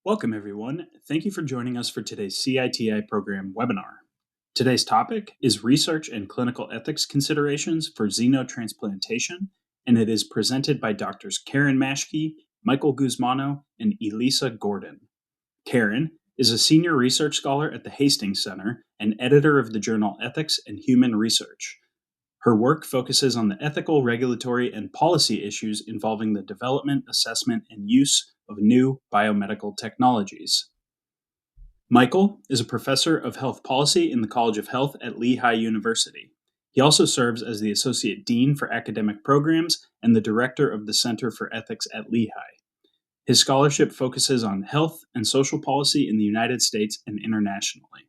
Welcome, everyone. Thank you for joining us for today's CITI program webinar. Today's topic is research and clinical ethics considerations for xenotransplantation, and it is presented by Doctors Karen Maschke, Michael Guzmano, and Elisa Gordon. Karen is a senior research scholar at the Hastings Center and editor of the journal Ethics and Human Research. Her work focuses on the ethical, regulatory, and policy issues involving the development, assessment, and use of new biomedical technologies. Michael is a professor of health policy in the College of Health at Lehigh University. He also serves as the Associate Dean for Academic Programs and the Director of the Center for Ethics at Lehigh. His scholarship focuses on health and social policy in the United States and internationally.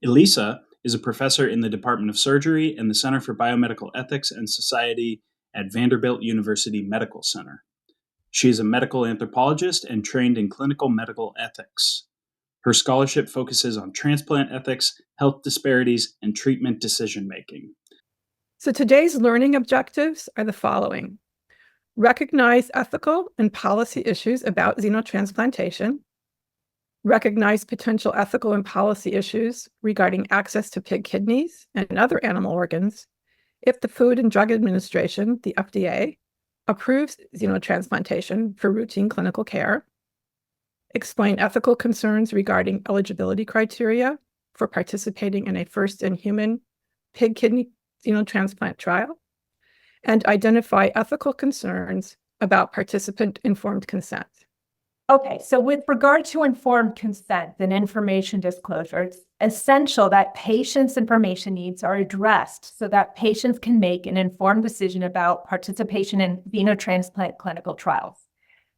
Elisa is a professor in the Department of Surgery and the Center for Biomedical Ethics and Society at Vanderbilt University Medical Center. She is a medical anthropologist and trained in clinical medical ethics. Her scholarship focuses on transplant ethics, health disparities, and treatment decision-making. So today's learning objectives are the following. Recognize ethical and policy issues about xenotransplantation. Recognize potential ethical and policy issues regarding access to pig kidneys and other animal organs if the Food and Drug Administration, the FDA, approves xenotransplantation for routine clinical care. Explain ethical concerns regarding eligibility criteria for participating in a first-in-human pig kidney xenotransplant trial. And identify ethical concerns about participant-informed consent. Okay, so with regard to informed consent and information disclosure, it's essential that patients' information needs are addressed so that patients can make an informed decision about participation in xenotransplant clinical trials.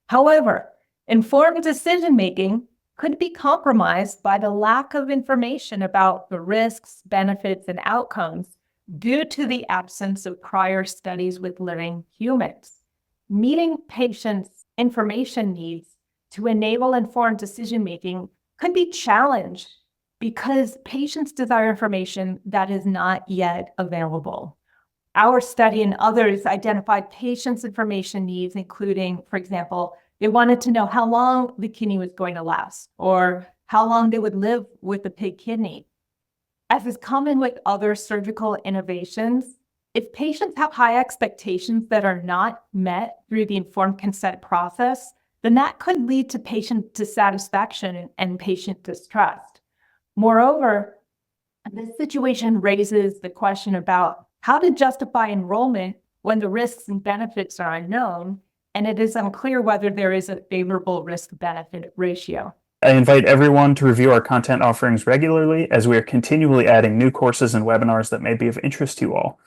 However, informed decision-making could be compromised by the lack of information about the risks, benefits, and outcomes due to the absence of prior studies with living humans. Meeting patients' information needs to enable informed decision-making could be challenged because patients desire information that is not yet available. Our study and others identified patients' information needs, including, for example, they wanted to know how long the kidney was going to last or how long they would live with the pig kidney. As is common with other surgical innovations, if patients have high expectations that are not met through the informed consent process, then that could lead to patient dissatisfaction and patient distrust. Moreover, this situation raises the question about how to justify enrollment when the risks and benefits are unknown, and it is unclear whether there is a favorable risk-benefit ratio. I invite everyone to review our content offerings regularly as we are continually adding new courses and webinars that may be of interest to you all.